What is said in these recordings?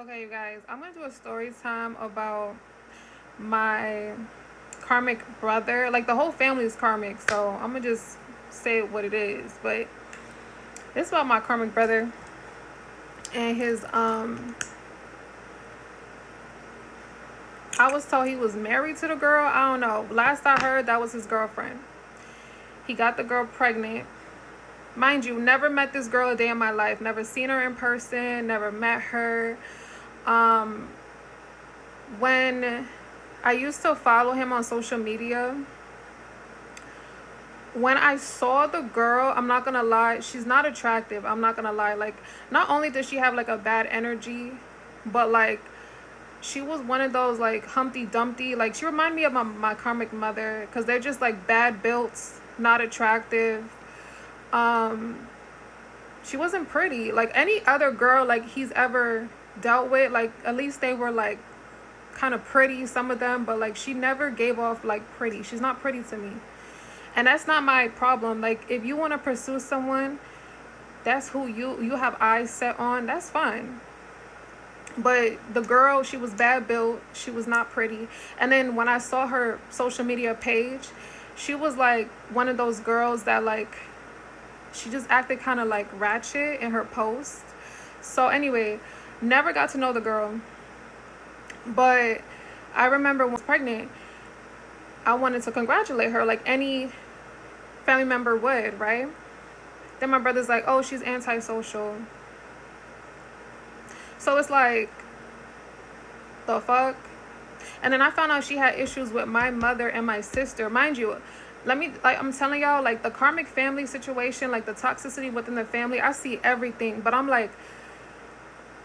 Okay, you guys, I'm gonna do a story time about my karmic brother. Like, the whole family is karmic, so I'm gonna just say what it is. But it's about my karmic brother and his I was told he was married to the girl. I don't know. Last I heard, that was his girlfriend. He got the girl pregnant. Mind you, never met this girl a day in my life. Never seen her in person. Never met her. Um, when I used to follow him on social media, when I saw the girl, I'm not gonna lie, she's not attractive. I'm not gonna lie. Like, not only does she have like a bad energy, but like she was one of those like Humpty Dumpty. Like, she reminded me of my karmic mother because they're just like bad built, not attractive. Um, she wasn't pretty. Like any other girl like he's ever dealt with, like at least they were like kind of pretty, some of them, but like she never gave off like pretty. She's not pretty to me. And that's not my problem. Like, if you want to pursue someone, that's who you have eyes set on, that's fine. But the girl, she was bad built, she was not pretty. And then when I saw her social media page, she was like one of those girls that like she just acted kind of like ratchet in her post. So anyway, never got to know the girl. But I remember when I was pregnant, I wanted to congratulate her like any family member would, right? Then my brother's like, oh, she's antisocial. So it's like, the fuck? And then I found out she had issues with my mother and my sister. Mind you, I'm telling y'all, like the karmic family situation, like the toxicity within the family, I see everything. But I'm like,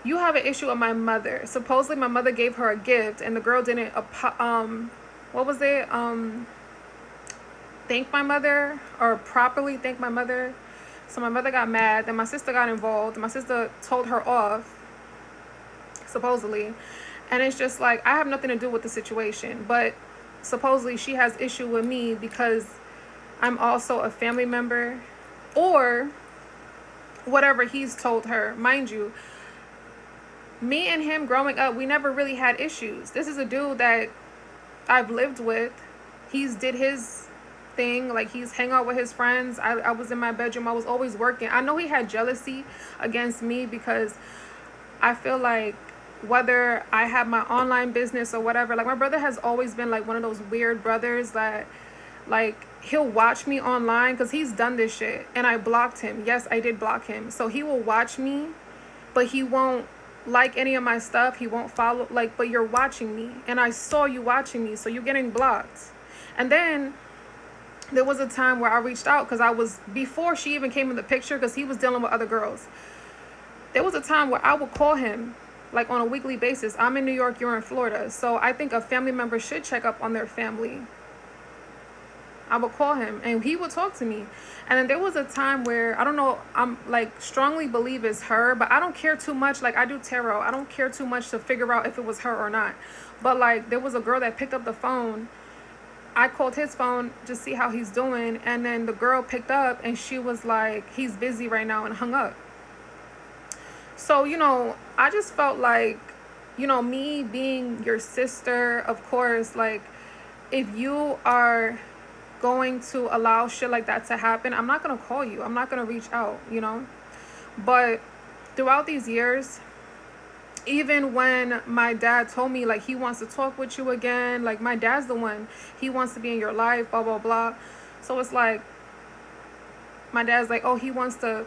you have an issue with my mother. Supposedly my mother gave her a gift and the girl didn't, what was it? Thank my mother or properly thank my mother. So my mother got mad, then my sister got involved. My sister told her off, supposedly. And it's just like, I have nothing to do with the situation, but supposedly she has issue with me because I'm also a family member, or whatever he's told her. Mind you, me and him growing up, we never really had issues. This is a dude that I've lived with. He's did his thing, like he's hang out with his friends. I was in my bedroom, I was always working. I know he had jealousy against me because I feel like whether I have my online business or whatever, like my brother has always been like one of those weird brothers that like he'll watch me online because he's done this shit and I blocked him. Yes, I did block him. So he will watch me, but he won't like any of my stuff. He won't follow, like, but you're watching me and I saw you watching me, so you're getting blocked. And then there was a time where I reached out because I was, before she even came in the picture, because he was dealing with other girls. There was a time where I would call him like on a weekly basis. I'm in New York, you're in Florida. So I think a family member should check up on their family. I would call him and he would talk to me. And then there was a time where, I don't know, I'm like strongly believe it's her, but I don't care too much. Like, I do tarot. I don't care too much to figure out if it was her or not. But like, there was a girl that picked up the phone. I called his phone to see how he's doing. And then the girl picked up and she was like, he's busy right now, and hung up. So, I just felt like, me being your sister, of course, like, if you are going to allow shit like that to happen, I'm not going to call you. I'm not going to reach out. But throughout these years, even when my dad told me, like, he wants to talk with you again, like, my dad's the one, he wants to be in your life, blah, blah, blah. So it's like, my dad's like, oh, he wants to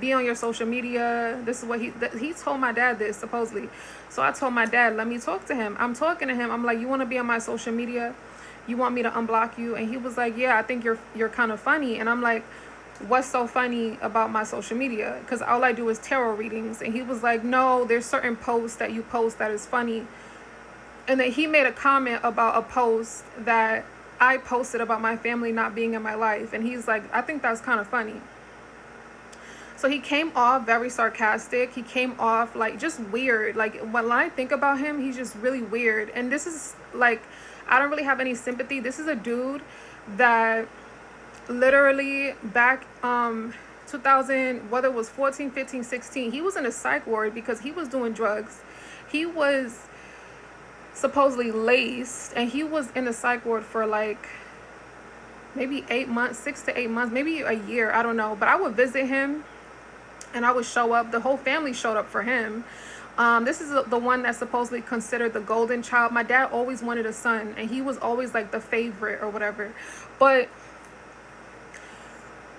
be on your social media. This is what he told my dad this, supposedly. So I told my dad, let me talk to him. I'm talking to him. I'm like, you want to be on my social media? You want me to unblock you? And he was like, yeah, I think you're kind of funny. And I'm like, what's so funny about my social media? Because all I do is tarot readings. And he was like, no, there's certain posts that you post that is funny. And then he made a comment about a post that I posted about my family not being in my life. And he's like, I think that's kind of funny. So he came off very sarcastic. He came off like just weird. Like, when I think about him, he's just really weird. And this is like, I don't really have any sympathy. This is a dude that literally back 2000, whether it was 14, 15, 16, he was in a psych ward because he was doing drugs. He was supposedly laced, and he was in the psych ward for like maybe 8 months, 6 to 8 months, maybe a year, I don't know. But I would visit him and I would show up. The whole family showed up for him. This is the one that's supposedly considered the golden child. My dad always wanted a son, and he was always like the favorite or whatever. But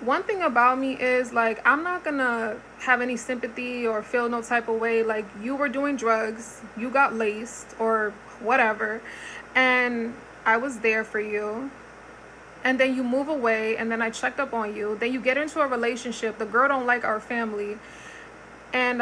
one thing about me is, like, I'm not gonna have any sympathy or feel no type of way. Like, you were doing drugs, you got laced or whatever, and I was there for you. And then you move away, and then I checked up on you. Then you get into a relationship. The girl don't like our family. And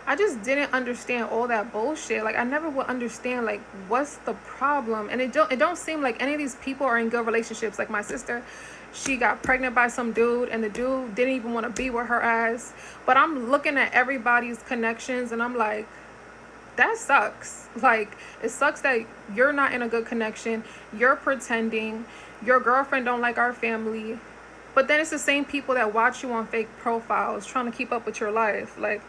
I just didn't understand all that bullshit. Like, I never would understand, like, what's the problem. And it don't seem like any of these people are in good relationships. Like, my sister, she got pregnant by some dude, and the dude didn't even want to be with her ass. But I'm looking at everybody's connections, and I'm like, that sucks. Like, it sucks that you're not in a good connection. You're pretending. Your girlfriend don't like our family. But then it's the same people that watch you on fake profiles trying to keep up with your life. Like,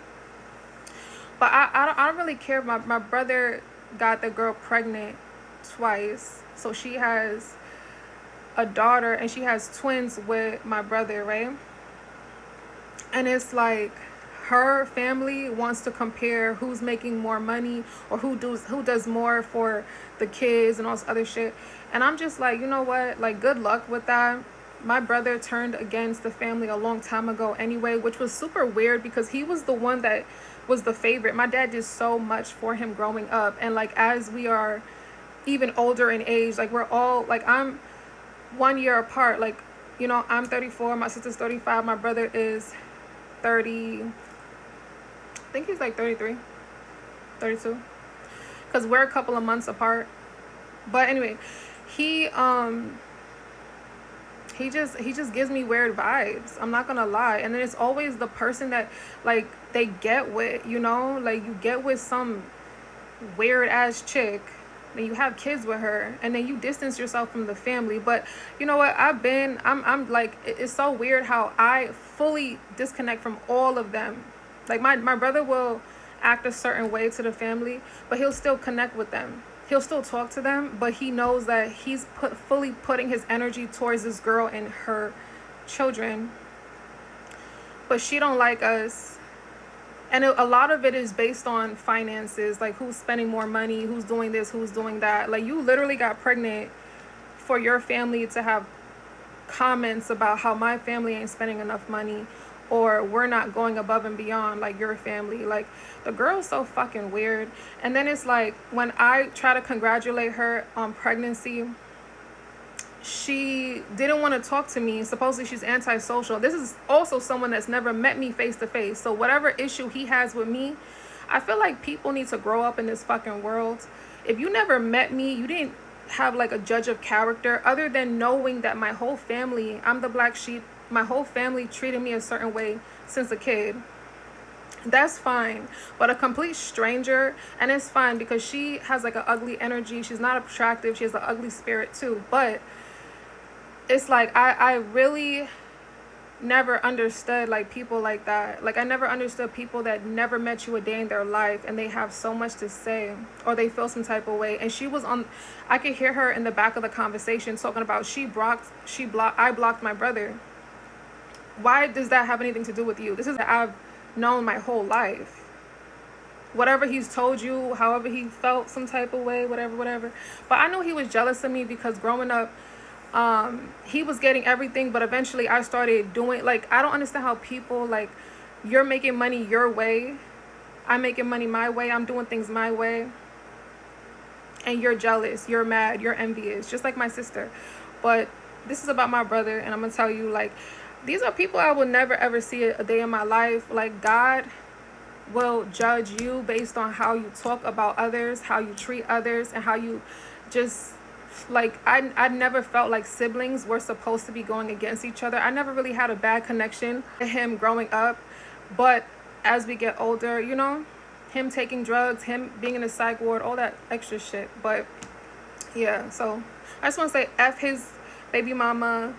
but I don't really care. My brother got the girl pregnant twice. So she has a daughter, and she has twins with my brother, right? And it's like, her family wants to compare who's making more money, or who does more for the kids and all this other shit. And I'm just like, you know what? Like, good luck with that. My brother turned against the family a long time ago anyway, which was super weird because he was the one that was the favorite. My dad did so much for him growing up. And like, as we are even older in age, like, we're all like, I'm 1 year apart. Like, you know, I'm 34, my sister's 35, my brother is 30, I think he's like 33, 32, because we're a couple of months apart. But anyway, he just gives me weird vibes. I'm not gonna lie. And then it's always the person that, like, they get with, you know, like, you get with some weird ass chick, and you have kids with her, and then you distance yourself from the family. But you know what? I'm like, it's so weird how I fully disconnect from all of them. Like, my brother will act a certain way to the family, but he'll still connect with them. He'll still talk to them, but he knows that he's fully putting his energy towards this girl and her children. But she don't like us. And a lot of it is based on finances, like who's spending more money, who's doing this, who's doing that. Like, you literally got pregnant for your family to have comments about how my family ain't spending enough money, or we're not going above and beyond like your family. Like, the girl's so fucking weird. And then it's like, when I try to congratulate her on pregnancy, she didn't want to talk to me. Supposedly she's antisocial. This is also someone that's never met me face to face. So whatever issue he has with me, I feel like people need to grow up in this fucking world. If you never met me, you didn't have like a judge of character, other than knowing that my whole family, I'm the black sheep, my whole family treated me a certain way since a kid. That's fine. But a complete stranger, and it's fine because she has like an ugly energy. She's not attractive. She has an ugly spirit too. But it's like, I really never understood like people like that. Like, I never understood people that never met you a day in their life, and they have so much to say, or they feel some type of way. And she was on, I could hear her in the back of the conversation talking about I blocked my brother. Why does that have anything to do with you? This is that I've known my whole life. Whatever he's told you, however he felt some type of way, whatever. But I know he was jealous of me because growing up, he was getting everything, but eventually I started doing, like, I don't understand how people, like, you're making money your way, I'm making money my way, I'm doing things my way, and you're jealous, you're mad, you're envious, just like my sister. But this is about my brother, and I'm gonna tell you, like, these are people I will never ever see a day in my life. Like, God will judge you based on how you talk about others, how you treat others, and how you just, like, I never felt like siblings were supposed to be going against each other. I never really had a bad connection with him growing up. But as we get older, you know, him taking drugs, him being in a psych ward, all that extra shit. But yeah, so I just want to say F his baby mama.